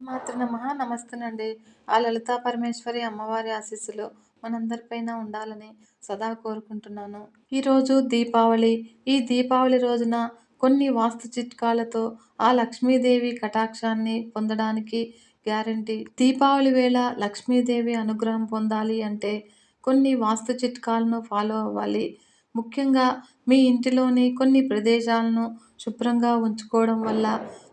మాతృ నమః నమస్తేనండి. ఆ లలితా పరమేశ్వరి అమ్మవారి ఆశీస్సులు మనందరిపైన ఉండాలని సదా కోరుకుంటున్నాను. ఈరోజు దీపావళి. ఈ దీపావళి రోజున కొన్ని వాస్తు చిట్కాలతో ఆ లక్ష్మీదేవి కటాక్షాన్ని పొందడానికి గ్యారంటీ. దీపావళి వేళ లక్ష్మీదేవి అనుగ్రహం పొందాలి అంటే కొన్ని వాస్తు చిట్కాలను ఫాలో అవ్వాలి. ముఖ్యంగా మీ ఇంటిలోని కొన్ని ప్రదేశాలను శుభ్రంగా ఉంచుకోవడం వల్ల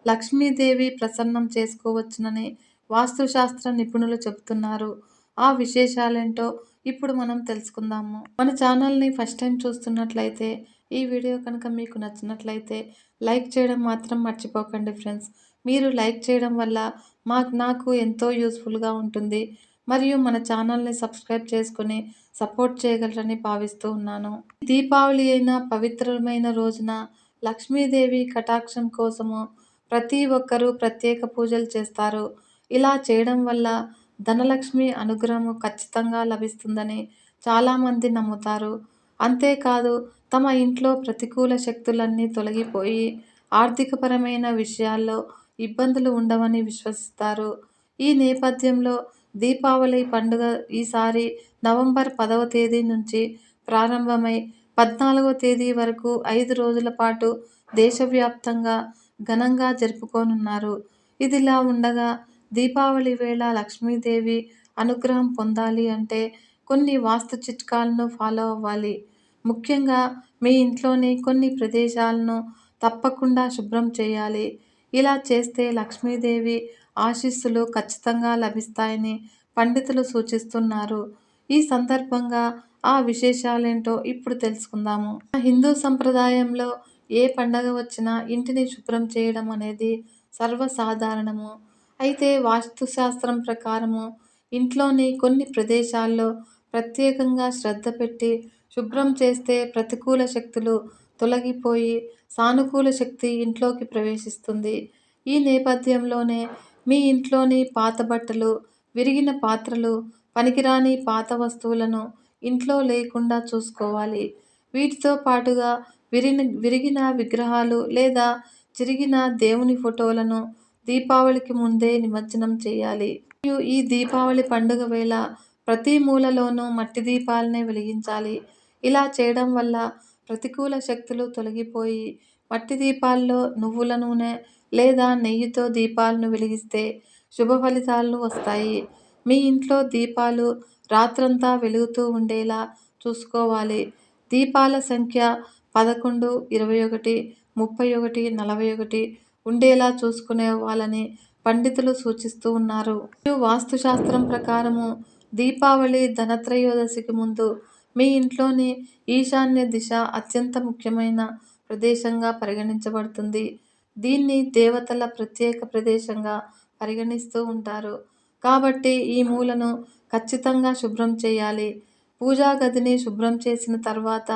లక్ష్మీదేవి ప్రసన్నం చేసుకోవచ్చునని వాస్తుశాస్త్ర నిపుణులు చెబుతున్నారు. ఆ విశేషాలేంటో ఇప్పుడు మనం తెలుసుకుందాము. మన ఛానల్ని ఫస్ట్ టైం చూస్తున్నట్లయితే ఈ వీడియో కనుక మీకు నచ్చినట్లయితే లైక్ చేయడం మాత్రం మర్చిపోకండి ఫ్రెండ్స్. మీరు లైక్ చేయడం వల్ల నాకు ఎంతో యూస్ఫుల్గా ఉంటుంది. మరియు మన ఛానల్ని సబ్స్క్రైబ్ చేసుకుని సపోర్ట్ చేయగలరని భావిస్తూ ఉన్నాను. దీపావళి అయిన పవిత్రమైన రోజున లక్ష్మీదేవి కటాక్షం కోసము ప్రతి ఒక్కరూ ప్రత్యేక పూజలు చేస్తారు. ఇలా చేయడం వల్ల ధనలక్ష్మి అనుగ్రహము ఖచ్చితంగా లభిస్తుందని చాలామంది నమ్ముతారు. అంతేకాదు తమ ఇంట్లో ప్రతికూల శక్తులన్నీ తొలగిపోయి ఆర్థికపరమైన విషయాల్లో ఇబ్బందులు ఉండవని విశ్వసిస్తారు. ఈ నేపథ్యంలో దీపావళి పండుగ ఈసారి నవంబర్ 10వ తేదీ నుంచి ప్రారంభమై 14వ తేదీ వరకు 5 రోజుల పాటు దేశవ్యాప్తంగా ఘనంగా జరుపుకోనున్నారు. ఇదిలా ఉండగా దీపావళి వేళ లక్ష్మీదేవి అనుగ్రహం పొందాలి అంటే కొన్ని వాస్తు చిట్కాలను ఫాలో అవ్వాలి. ముఖ్యంగా మీ ఇంట్లోని కొన్ని ప్రదేశాలను తప్పకుండా శుభ్రం చేయాలి. ఇలా చేస్తే లక్ష్మీదేవి ఆశీస్సులు ఖచ్చితంగా లభిస్తాయని పండితులు సూచిస్తున్నారు. ఈ సందర్భంగా ఆ విశేషాలేంటో ఇప్పుడు తెలుసుకుందాము. హిందూ సంప్రదాయంలో ఏ పండగ వచ్చినా ఇంటిని శుభ్రం చేయడం అనేది సర్వసాధారణము. అయితే వాస్తుశాస్త్రం ప్రకారము ఇంట్లోని కొన్ని ప్రదేశాల్లో ప్రత్యేకంగా శ్రద్ధ పెట్టి శుభ్రం చేస్తే ప్రతికూల శక్తులు తొలగిపోయి సానుకూల శక్తి ఇంట్లోకి ప్రవేశిస్తుంది. ఈ నేపథ్యంలోనే మీ ఇంట్లోని పాత బట్టలు, విరిగిన పాత్రలు, పనికిరాని పాత వస్తువులను ఇంట్లో లేకుండా చూసుకోవాలి. వీటితో పాటుగా విరిగిన విగ్రహాలు లేదా చిరిగిన దేవుని ఫోటోలను దీపావళికి ముందే నిమజ్జనం చేయాలి. మరియు ఈ దీపావళి పండుగ వేళ ప్రతి మూలలోనూ మట్టి దీపాలనే వెలిగించాలి. ఇలా చేయడం వల్ల ప్రతికూల శక్తులు తొలగిపోయి మట్టి దీపాల్లో నువ్వుల నూనె లేదా నెయ్యితో దీపాలను వెలిగిస్తే శుభ ఫలితాలు వస్తాయి. మీ ఇంట్లో దీపాలు రాత్రంతా వెలుగుతూ ఉండేలా చూసుకోవాలి. దీపాల సంఖ్య 11, 21, 31, 41 ఉండేలా చూసుకునేవాలని పండితులు సూచిస్తూ ఉన్నారు. వాస్తుశాస్త్రం ప్రకారము దీపావళి ధనత్రయోదశికి ముందు మీ ఇంట్లోని ఈశాన్య దిశ అత్యంత ముఖ్యమైన ప్రదేశంగా పరిగణించబడుతుంది. దీన్ని దేవతల ప్రత్యేక ప్రదేశంగా పరిగణిస్తూ ఉంటారు. కాబట్టి ఈ మూలను ఖచ్చితంగా శుభ్రం చేయాలి. పూజా గదిని శుభ్రం చేసిన తర్వాత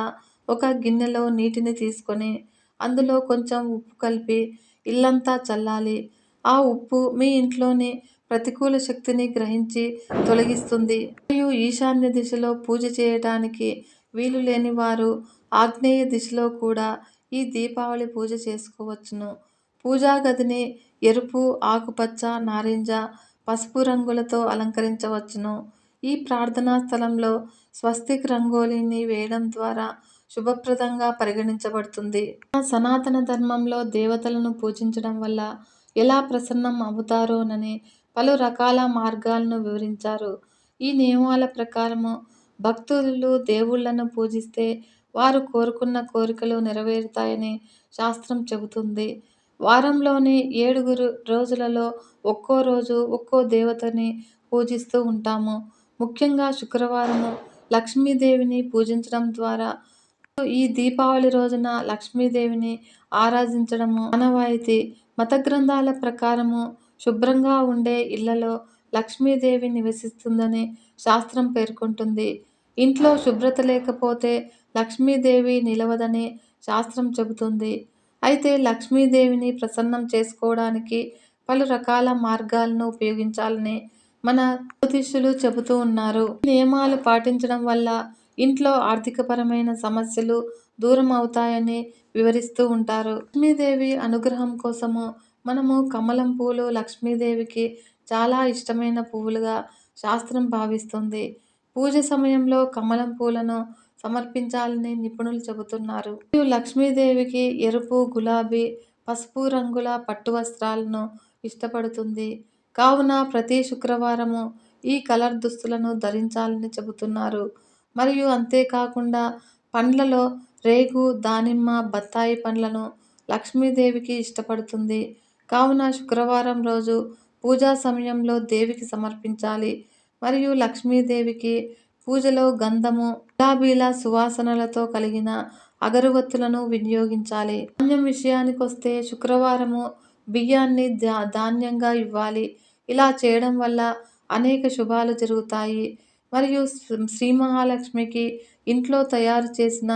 ఒక గిన్నెలో నీటిని తీసుకొని అందులో కొంచెం ఉప్పు కలిపి ఇల్లంతా చల్లాలి. ఆ ఉప్పు మీ ఇంట్లోని ప్రతికూల శక్తిని గ్రహించి తొలగిస్తుంది. మరియు ఈశాన్య దిశలో పూజ చేయడానికి వీలు లేని వారు ఆగ్నేయ దిశలో కూడా ఈ దీపావళి పూజ చేసుకోవచ్చును. పూజా గదిని ఎరుపు, ఆకుపచ్చ, నారింజ, పసుపు రంగులతో అలంకరించవచ్చును. ఈ ప్రార్థనా స్థలంలో స్వస్తిక్ రంగోలీని వేయడం ద్వారా శుభప్రదంగా పరిగణించబడుతుంది. సనాతన ధర్మంలో దేవతలను పూజించడం వల్ల ఎలా ప్రసన్నం అవుతారోనని పలు రకాల మార్గాలను వివరించారు. ఈ నియమాల ప్రకారము భక్తులు దేవుళ్లను పూజిస్తే వారు కోరుకున్న కోరికలు నెరవేరుతాయని శాస్త్రం చెబుతుంది. వారంలోని 7 రోజులలో ఒక్కో రోజు ఒక్కో దేవతని పూజిస్తూ ఉంటాము. ముఖ్యంగా శుక్రవారము లక్ష్మీదేవిని పూజించడం ద్వారా ఈ దీపావళి రోజున లక్ష్మీదేవిని ఆరాధించడము ఆనవాయితీ. మత గ్రంథాల ప్రకారము శుభ్రంగా ఉండే ఇళ్లలో లక్ష్మీదేవి నివసిస్తుందని శాస్త్రం పేర్కొంటుంది. ఇంట్లో శుభ్రత లేకపోతే లక్ష్మీదేవి నిలవదని శాస్త్రం చెబుతుంది. అయితే లక్ష్మీదేవిని ప్రసన్నం చేసుకోవడానికి పలు రకాల మార్గాలను ఉపయోగించాలని మన జ్యోతిష్యులు చెబుతూ ఉన్నారు. ఈ నియమాలు పాటించడం వల్ల ఇంట్లో ఆర్థికపరమైన సమస్యలు దూరం అవుతాయని వివరిస్తూ ఉంటారు. లక్ష్మీదేవి అనుగ్రహం కోసము మనము కమలం పూలు లక్ష్మీదేవికి చాలా ఇష్టమైన పువ్వులుగా శాస్త్రం భావిస్తుంది. పూజ సమయంలో కమలం పూలను సమర్పించాలని నిపుణులు చెబుతున్నారు. మరియు లక్ష్మీదేవికి ఎరుపు, గులాబీ, పసుపు రంగుల పట్టు వస్త్రాలను ఇష్టపడుతుంది. కావున ప్రతి శుక్రవారము ఈ కలర్ దుస్తులను ధరించాలని చెబుతున్నారు. మరియు అంతేకాకుండా పండ్లలో రేగు, దానిమ్మ, బత్తాయి పండ్లను లక్ష్మీదేవికి ఇష్టపడుతుంది. కావున శుక్రవారం రోజు పూజా సమయంలో దేవికి సమర్పించాలి. మరియు లక్ష్మీదేవికి పూజలో గంధము, గులాబీల సువాసనలతో కలిగిన అగరవత్తులను వినియోగించాలి. ధాన్యం విషయానికొస్తే శుక్రవారము బియ్యాన్ని ధాన్యంగా ఇవ్వాలి. ఇలా చేయడం వల్ల అనేక శుభాలు జరుగుతాయి. మరియు శ్రీ మహాలక్ష్మికి ఇంట్లో తయారు చేసిన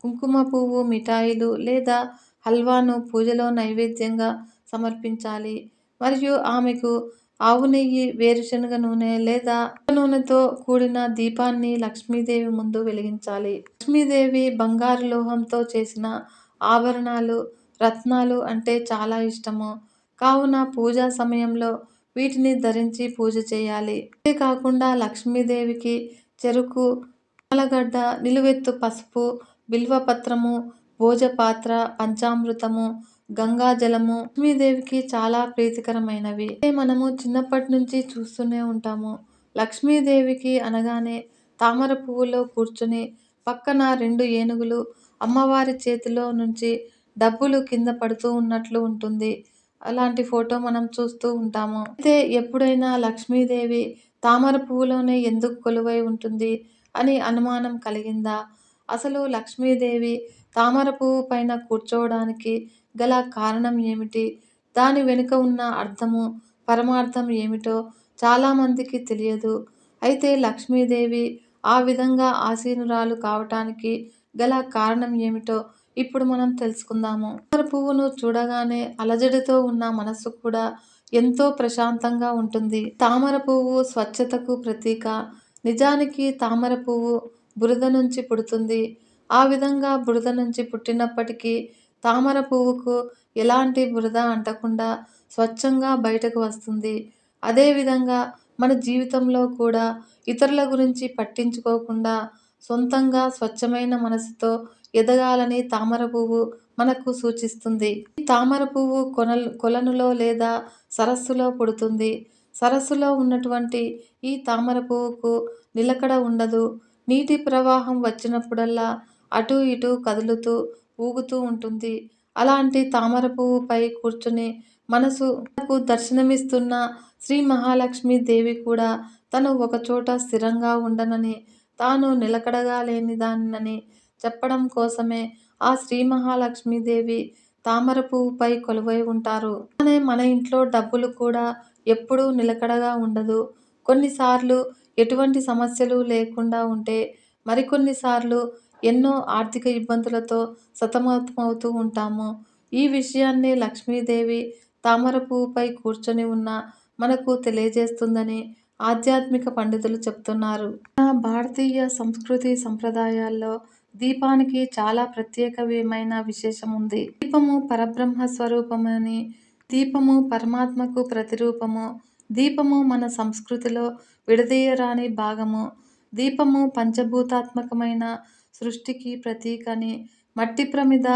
కుంకుమ పువ్వు మిఠాయిలు లేదా హల్వాను పూజలో నైవేద్యంగా సమర్పించాలి. మరియు ఆమెకు ఆవు నెయ్యి, వేరుశనగ నూనె లేదా నూనెతో కూడిన దీపాన్ని లక్ష్మీదేవి ముందు వెలిగించాలి. లక్ష్మీదేవి బంగారు లోహంతో చేసిన ఆభరణాలు, రత్నాలు అంటే చాలా ఇష్టము. కావున పూజా సమయంలో వీటిని ధరించి పూజ చేయాలి. అంతేకాకుండా లక్ష్మీదేవికి చెరుకు, ఆలగడ్డ, నిలువెత్తు పసుపు, బిల్వపత్రము, భోజపాత్ర, పంచామృతము, గంగాజలము లక్ష్మీదేవికి చాలా ప్రీతికరమైనవి. మనము చిన్నప్పటి నుంచి చూస్తూనే ఉంటాము. లక్ష్మీదేవికి అనగానే తామర పువ్వులో కూర్చుని పక్కన 2 ఏనుగులు అమ్మవారి చేతిలో నుంచి డబ్బులు కింద పడుతూ ఉన్నట్లు ఉంటుంది. అలాంటి ఫోటో మనం చూస్తూ ఉంటాము. అయితే ఎప్పుడైనా లక్ష్మీదేవి తామర పువ్వులోనే ఎందుకు కొలువై ఉంటుంది అని అనుమానం కలిగిందా? అసలు లక్ష్మీదేవి తామర పువ్వు పైన కూర్చోవడానికి గల కారణం ఏమిటి? దాని వెనుక ఉన్న అర్థము, పరమార్థం ఏమిటో చాలామందికి తెలియదు. అయితే లక్ష్మీదేవి ఆ విధంగా ఆసీనురాలు కావటానికి గల కారణం ఏమిటో ఇప్పుడు మనం తెలుసుకుందాము. తామర పువ్వును చూడగానే అలజడితో ఉన్న మనస్సు కూడా ఎంతో ప్రశాంతంగా ఉంటుంది. తామర పువ్వు స్వచ్ఛతకు ప్రతీక. నిజానికి తామర పువ్వు బురద నుంచి పుడుతుంది. ఆ విధంగా బురద నుంచి పుట్టినప్పటికీ తామర పువ్వుకు ఎలాంటి బురద అంటకుండా స్వచ్ఛంగా బయటకు వస్తుంది. అదేవిధంగా మన జీవితంలో కూడా ఇతరుల గురించి పట్టించుకోకుండా సొంతంగా స్వచ్ఛమైన మనసుతో ఎదగాలని తామర పువ్వు మనకు సూచిస్తుంది. ఈ తామర పువ్వు కొలనులో లేదా సరస్సులో పుడుతుంది. సరస్సులో ఉన్నటువంటి ఈ తామర పువ్వుకు నిలకడ ఉండదు. నీటి ప్రవాహం వచ్చినప్పుడల్లా అటు ఇటు కదులుతూ ఊగుతూ ఉంటుంది. అలాంటి తామర పువ్వుపై కూర్చుని మనకు దర్శనమిస్తున్న శ్రీ మహాలక్ష్మి దేవి కూడా తను ఒకచోట స్థిరంగా ఉండనని, తాను నిలకడగా లేనిదానినని చెప్పడం కోసమే ఆ శ్రీ మహాలక్ష్మీదేవి తామర పువ్వుపై కొలువై ఉంటారు. అలానే మన ఇంట్లో డబ్బులు కూడా ఎప్పుడూ నిలకడగా ఉండదు. కొన్నిసార్లు ఎటువంటి సమస్యలు లేకుండా ఉంటే, మరికొన్నిసార్లు ఎన్నో ఆర్థిక ఇబ్బందులతో సతమతమవుతూ ఉంటాము. ఈ విషయాన్ని లక్ష్మీదేవి తామర పువ్వుపై కూర్చొని ఉన్న మనకు తెలియజేస్తుందని ఆధ్యాత్మిక పండితులు చెప్తున్నారు. మన భారతీయ సంస్కృతి సంప్రదాయాల్లో దీపానికి చాలా ప్రత్యేకమైన విశేషం ఉంది. దీపము పరబ్రహ్మ స్వరూపమని, దీపము పరమాత్మకు ప్రతిరూపము. దీపము మన సంస్కృతిలో విడదీయరాని భాగము. దీపము పంచభూతాత్మకమైన సృష్టికి ప్రతీకని, మట్టి ప్రమిద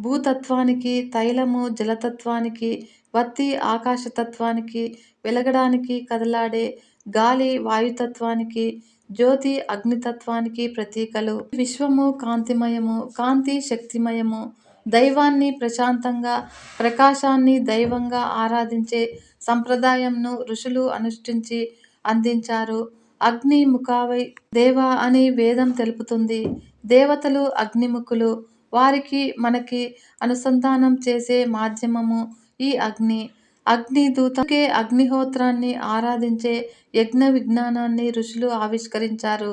భూతత్వానికి, తైలము జలతత్వానికి, వత్తి ఆకాశతత్వానికి, వెలగడానికి కదలాడే గాలి వాయుతత్వానికి, జ్యోతి అగ్నితత్వానికి ప్రతీకలు. విశ్వము కాంతిమయము, కాంతి శక్తిమయము. దైవాన్ని ప్రశాంతంగా, ప్రకాశాన్ని దైవంగా ఆరాధించే సంప్రదాయంను ఋషులు అనుష్ఠించి అందించారు. అగ్ని ముఖావై దేవ అని వేదం తెలుపుతుంది. దేవతలు అగ్నిముఖులు. వారికి మనకి అనుసంధానం చేసే మాధ్యమము ఈ అగ్ని. అగ్నిదూతకే అగ్నిహోత్రాన్ని ఆరాధించే యజ్ఞ విజ్ఞానాన్ని ఋషులు ఆవిష్కరించారు.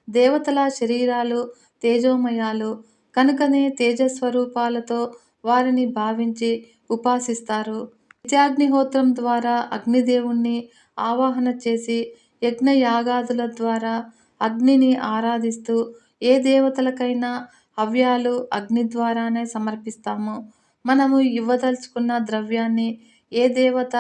దేవతల శరీరాలు తేజోమయాలు కనుకనే తేజస్వరూపాలతో వారిని భావించి ఉపాసిస్తారు. నిత్యాగ్నిహోత్రం ద్వారా అగ్నిదేవుణ్ణి ఆవాహన చేసి యజ్ఞయాగాదుల ద్వారా అగ్నిని ఆరాధిస్తూ ఏ దేవతలకైనా హవ్యాలు అగ్ని ద్వారానే సమర్పిస్తాము. మనము ఇవ్వదలుచుకున్న ద్రవ్యాన్ని ఏ దేవత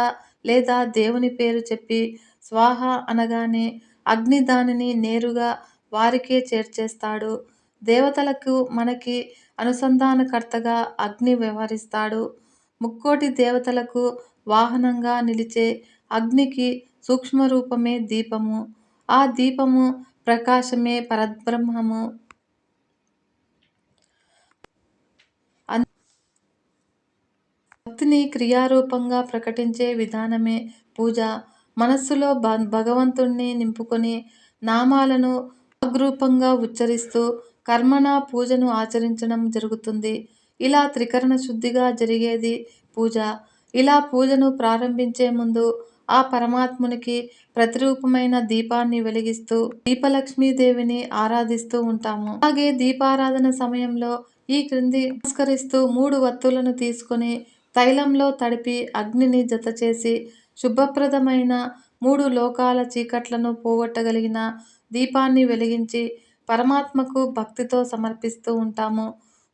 లేదా దేవుని పేరు చెప్పి స్వాహ అనగానే అగ్ని దానిని నేరుగా వారికే చేర్చేస్తాడు. దేవతలకు మనకి అనుసంధానకర్తగా అగ్ని వ్యవహరిస్తాడు. ముక్కోటి దేవతలకు వాహనంగా నిలిచే అగ్నికి సూక్ష్మరూపమే దీపము. ఆ దీపము ప్రకాశమే పరబ్రహ్మము. భక్తిని క్రియారూపంగా ప్రకటించే విధానమే పూజ. మనస్సులో భగవంతుణ్ణి నింపుకొని నామాలను వాగ్రూపంగా ఉచ్చరిస్తూ కర్మణ పూజను ఆచరించడం జరుగుతుంది. ఇలా త్రికరణ శుద్ధిగా జరిగేది పూజ. ఇలా పూజను ప్రారంభించే ముందు ఆ పరమాత్మునికి ప్రతిరూపమైన దీపాన్ని వెలిగిస్తూ దీపలక్ష్మీదేవిని ఆరాధిస్తూ ఉంటాము. అలాగే దీపారాధన సమయంలో ఈ క్రింది నమస్కరిస్తూ 3 వత్తులను తీసుకొని తైలంలో తడిపి అగ్నిని జతచేసి శుభప్రదమైన 3 లోకాల చీకట్లను పోగొట్టగలిగిన దీపాన్ని వెలిగించి పరమాత్మకు భక్తితో సమర్పిస్తూ ఉంటాము.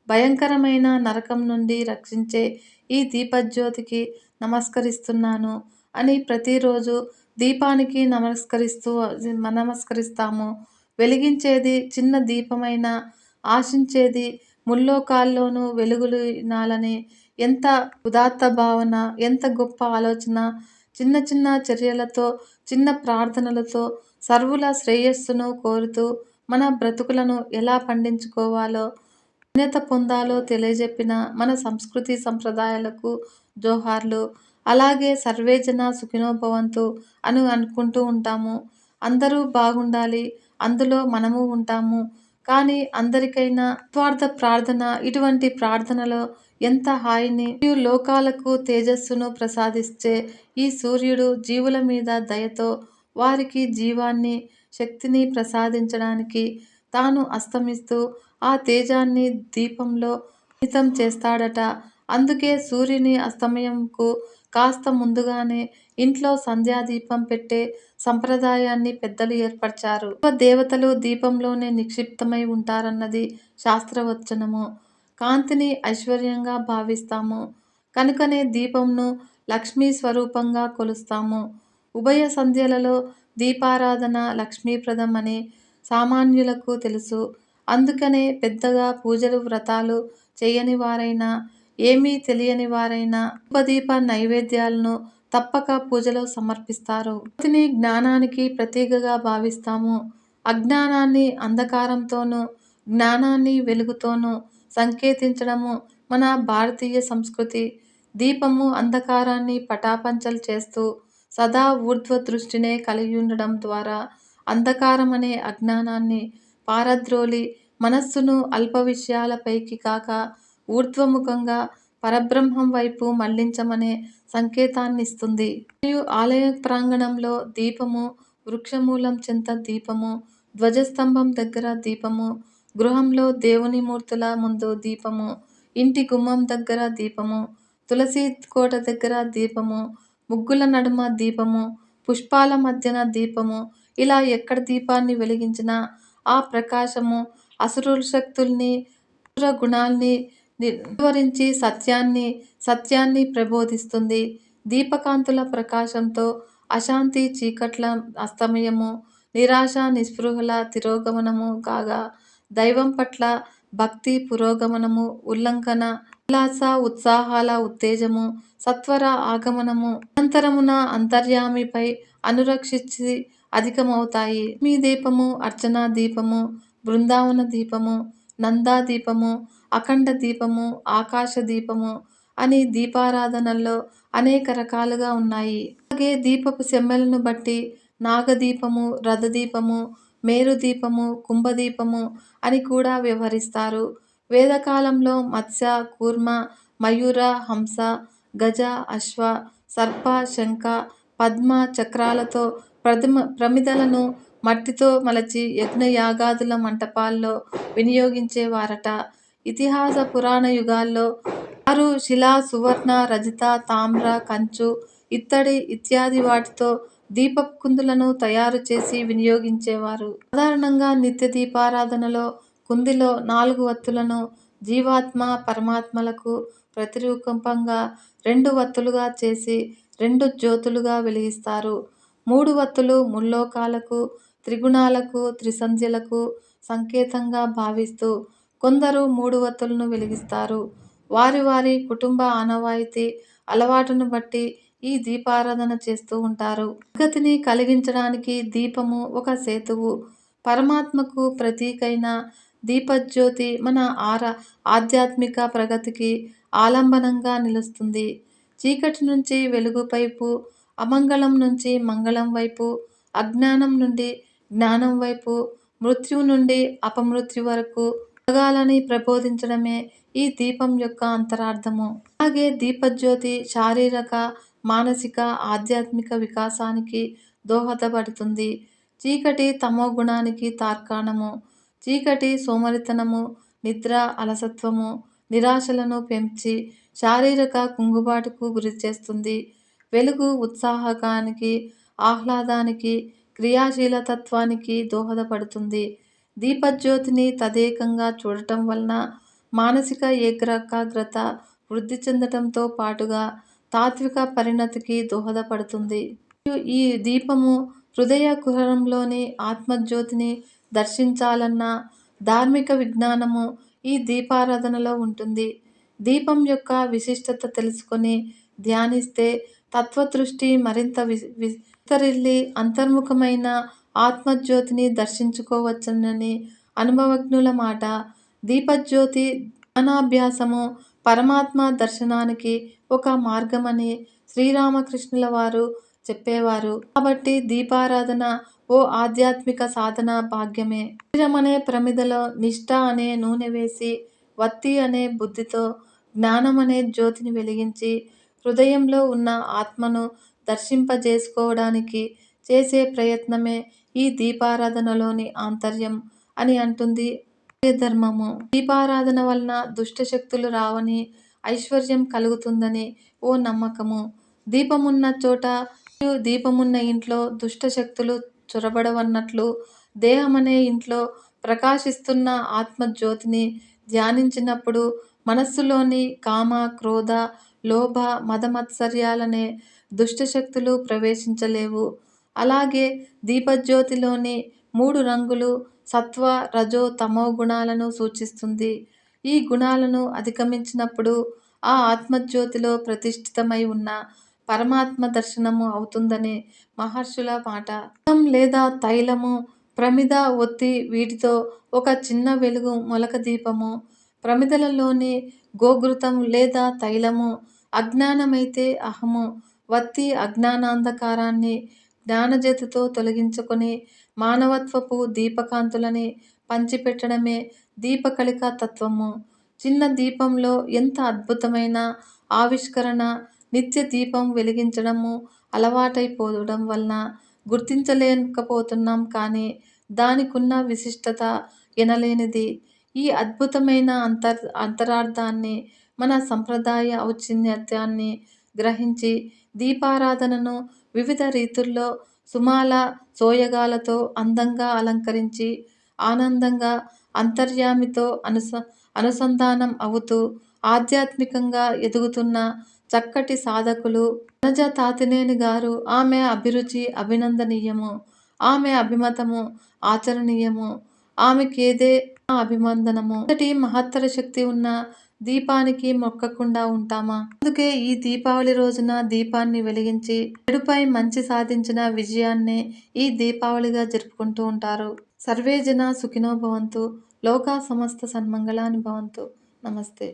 భయంకరమైన నరకం నుండి రక్షించే ఈ దీపజ్యోతికి నమస్కరిస్తున్నాను అని ప్రతిరోజు దీపానికి నమస్కరిస్తాము. వెలిగించేది చిన్న దీపమైనా ఆశించేది ముల్లోకాల్లోనూ వెలుగులినాలని ఎంత ఉదాత్త భావన, ఎంత గొప్ప ఆలోచన! చిన్న చిన్న చర్యలతో, చిన్న ప్రార్థనలతో సర్వుల శ్రేయస్సును కోరుతూ మన బ్రతుకులను ఎలా పండించుకోవాలో, ధన్యత పొందాలో తెలియజెప్పిన మన సంస్కృతి సంప్రదాయాలకు జోహార్లు. అలాగే సర్వేజన సుఖినో భవంతు అని అనుకుంటూ ఉంటాము. అందరూ బాగుండాలి, అందులో మనము ఉంటాము. కానీ అందరికైనా నిస్వార్థ ప్రార్థన. ఇటువంటి ప్రార్థనలో ఎంత హాయిని మరియు లోకాలకు తేజస్సును ప్రసాదించే ఈ సూర్యుడు జీవుల మీద దయతో వారికి జీవాన్ని, శక్తిని ప్రసాదించడానికి తాను అస్తమిస్తూ ఆ తేజాన్ని దీపంలో మిళితం చేస్తాడట. అందుకే సూర్యుని అస్తమయంకు కాస్త ముందుగానే ఇంట్లో సంధ్యాదీపం పెట్టే సంప్రదాయాన్ని పెద్దలు ఏర్పరిచారు. దేవతలు దీపంలోనే నిక్షిప్తమై ఉంటారన్నది శాస్త్రవచనము. కాంతిని ఐశ్వర్యంగా భావిస్తాము కనుకనే దీపంను లక్ష్మీ స్వరూపంగా కొలుస్తాము. ఉభయ సంధ్యలలో దీపారాధన లక్ష్మీప్రదం అని సామాన్యులకు తెలుసు. అందుకనే పెద్దగా పూజలు వ్రతాలు చేయని వారైనా, ఏమీ తెలియని వారైనా ధూపదీప నైవేద్యాలను తప్పక పూజలో సమర్పిస్తారు. జ్యోతిని జ్ఞానానికి ప్రతీకగా భావిస్తాము. అజ్ఞానాన్ని అంధకారంతోనూ, జ్ఞానాన్ని వెలుగుతోనూ సంకేతించడము మన భారతీయ సంస్కృతి. దీపము అంధకారాన్ని పటాపంచలు చేస్తూ సదా ఊర్ధ్వ దృష్టినే కలిగియుండడం ద్వారా అంధకారం అనే అజ్ఞానాన్ని పారద్రోలి మనస్సును అల్ప విషయాలపైకి కాక ఊర్ధ్వముఖంగా పరబ్రహ్మం వైపు మళ్లించమనే సంకేతాన్నిస్తుంది. మరియు ఆలయ ప్రాంగణంలో దీపము, వృక్షమూలం చెంత దీపము, ధ్వజస్తంభం దగ్గర దీపము, గృహంలో దేవుని మూర్తుల ముందు దీపము, ఇంటి గుమ్మం దగ్గర దీపము, తులసి కోట దగ్గర దీపము, ముగ్గుల నడుమ దీపము, పుష్పాల మధ్యన దీపము. ఇలా ఎక్కడ దీపాన్ని వెలిగించినా ఆ ప్రకాశము అసురుల శక్తుల్ని, అసుర గుణాల్ని నిలువరించి సత్యాన్ని ప్రబోధిస్తుంది. దీపకాంతుల ప్రకాశంతో అశాంతి చీకట్ల అస్తమయము, నిరాశ నిస్పృహల తిరోగమనము కాగా దైవం పట్ల భక్తి పురోగమనము, ఉల్లంఘన ఉల్లాస ఉత్సాహాల ఉత్తేజము, సత్వర ఆగమనము, అనంతరమున అంతర్యామిపై అనురక్షించి అధికమవుతాయి. లక్ష్మీ దీపము, అర్చనా దీపము, బృందావన దీపము, నందా దీపము, అఖండ దీపము, ఆకాశ దీపము అని దీపారాధనల్లో అనేక రకాలుగా ఉన్నాయి. అలాగే దీపపు సెమ్మెలను బట్టి నాగదీపము, రథదీపము, మేరుదీపము, కుంభదీపము అని కూడా వ్యవహరిస్తారు. వేదకాలంలో మత్స్య, కూర్మ, మయూర, హంస, గజ, అశ్వ, సర్ప, శంఖ, పద్మ చక్రాలతో ప్రమిదలను మట్టితో మలచి యజ్ఞయాగాదుల మంటపాల్లో వినియోగించేవారట. ఇతిహాస పురాణ యుగాల్లో వారు శిలా, సువర్ణ, రజిత, తామ్ర, కంచు, ఇత్తడి ఇత్యాది వాటితో దీపపు కుందులను తయారు చేసి వినియోగించేవారు. సాధారణంగా నిత్య దీపారాధనలో కుందిలో 4 వత్తులను జీవాత్మ, పరమాత్మలకు ప్రతిరూపంగా 2 వత్తులుగా చేసి 2 జ్యోతులుగా వెలిగిస్తారు. 3 వత్తులు ముల్లోకాలకు, త్రిగుణాలకు, త్రిసంధ్యలకు సంకేతంగా భావిస్తూ కొందరు 3 వత్తులను వెలిగిస్తారు. వారి వారి కుటుంబ ఆనవాయితీ, అలవాటును బట్టి ఈ దీపారాధన చేస్తూ ఉంటారు. సద్గతిని కలిగించడానికి దీపము ఒక సేతువు. పరమాత్మకు ప్రతీకైన దీపజ్యోతి మన ఆధ్యాత్మిక ప్రగతికి ఆలంబనంగా నిలుస్తుంది. చీకటి నుంచి వెలుగు వైపు, అమంగళం నుంచి మంగళం వైపు, అజ్ఞానం నుండి జ్ఞానం వైపు, మృత్యువు నుండి అపమృత్యు వరకు సాగాలని ప్రబోధించడమే ఈ దీపం యొక్క అంతరార్థము. అలాగే దీపజ్యోతి శారీరక, మానసిక, ఆధ్యాత్మిక వికాసానికి దోహదపడుతుంది. చీకటి తమోగుణానికి తార్కాణము. చీకటి సోమరితనము, నిద్ర, అలసత్వము, నిరాశలను పెంచి శారీరక కుంగుబాటుకు గురిచేస్తుంది. వెలుగు ఉత్సాహానికి, ఆహ్లాదానికి, క్రియాశీలతత్వానికి దోహదపడుతుంది. దీపజ్యోతిని తదేకంగా చూడటం వలన మానసిక ఏకాగ్రత వృద్ధి చెందటంతో పాటుగా తాత్విక పరిణతికి దోహదపడుతుంది. ఈ దీపము హృదయ కుహరంలోని ఆత్మజ్యోతిని దర్శించాలన్న ధార్మిక విజ్ఞానము ఈ దీపారాధనలో ఉంటుంది. దీపం యొక్క విశిష్టత తెలుసుకొని ధ్యానిస్తే తత్వదృష్టి మరింత విస్తరిల్లి అంతర్ముఖమైన ఆత్మజ్యోతిని దర్శించుకోవచ్చునని అనుభవజ్ఞుల మాట. దీపజ్యోతి జ్ఞానాభ్యాసము పరమాత్మ దర్శనానికి ఒక మార్గమని శ్రీరామకృష్ణుల వారు చెప్పేవారు. కాబట్టి దీపారాధన ఓ ఆధ్యాత్మిక సాధన భాగ్యమే. శరీరమనే ప్రమిదలో నిష్ఠ అనే నూనె వేసి, వత్తి అనే బుద్ధితో జ్ఞానమనే జ్యోతిని వెలిగించి, హృదయంలో ఉన్న ఆత్మను దర్శింపజేసుకోవడానికి చేసే ప్రయత్నమే ఈ దీపారాధనలోని ఆంతర్యం అని అంటుంది ఆర్యధర్మము. దీపారాధన వలన దుష్టశక్తులు రావని, ఐశ్వర్యం కలుగుతుందని ఓ నమ్మకము. దీపమున్న చోట మరియు దీపమున్న ఇంట్లో దుష్టశక్తులు చొరబడవన్నట్లు దేహమనే ఇంట్లో ప్రకాశిస్తున్న ఆత్మజ్యోతిని ధ్యానించినప్పుడు మనస్సులోని కామ, క్రోధ, లోభ, మదమత్సర్యాలనే దుష్టశక్తులు ప్రవేశించలేవు. అలాగే దీపజ్యోతిలోని 3 రంగులు సత్వ, రజో, తమో గుణాలను సూచిస్తుంది. ఈ గుణాలను అధిగమించినప్పుడు ఆ ఆత్మజ్యోతిలో ప్రతిష్ఠితమై ఉన్న పరమాత్మ దర్శనము అవుతుందని మహర్షుల మాట. ఘృతం లేదా తైలము, ప్రమిద, ఒత్తి వీటితో ఒక చిన్న వెలుగు మొలక దీపము. ప్రమిదలలోని గోఘృతం లేదా తైలము అజ్ఞానమైతే అహము. వత్తి అజ్ఞానాంధకారాన్ని జ్ఞానజ్యోతితో తొలగించుకొని మానవత్వపు దీపకాంతులని పంచిపెట్టడమే దీపకళిక తత్వము. చిన్న దీపంలో ఎంత అద్భుతమైన ఆవిష్కరణ! నిత్య దీపం వెలిగించడము అలవాటైపోవడం వలన గుర్తించలేకపోతున్నాం కానీ దానికున్న విశిష్టత ఎనలేనిది. ఈ అద్భుతమైన అంతరార్థాన్ని, మన సంప్రదాయ ఔచిత్యాన్ని గ్రహించి దీపారాధనను వివిధ రీతుల్లో సుమాల సోయగాలతో అందంగా అలంకరించి ఆనందంగా అంతర్యామితో అనుసంధానం అవుతూ ఆధ్యాత్మికంగా ఎదుగుతున్న చక్కటి సాధకులు వనజ తాతినేని గారు. ఆమె అభిరుచి అభినందనీయము. ఆమె అభిమతము ఆచరణీయము. ఆమెకేదే మా అభివందనము. ఇంతటి మహత్తర శక్తి ఉన్న దీపానికి మొక్కకుండా ఉంటామా? అందుకే ఈ దీపావళి రోజున దీపాన్ని వెలిగించి చెడుపై మంచి సాధించిన విజయాన్నే ఈ దీపావళిగా జరుపుకుంటూ ఉంటారు. సర్వే జనా సుఖినో భవంతు. లోకా సమస్త సన్మంగళాని భవంతు. నమస్తే.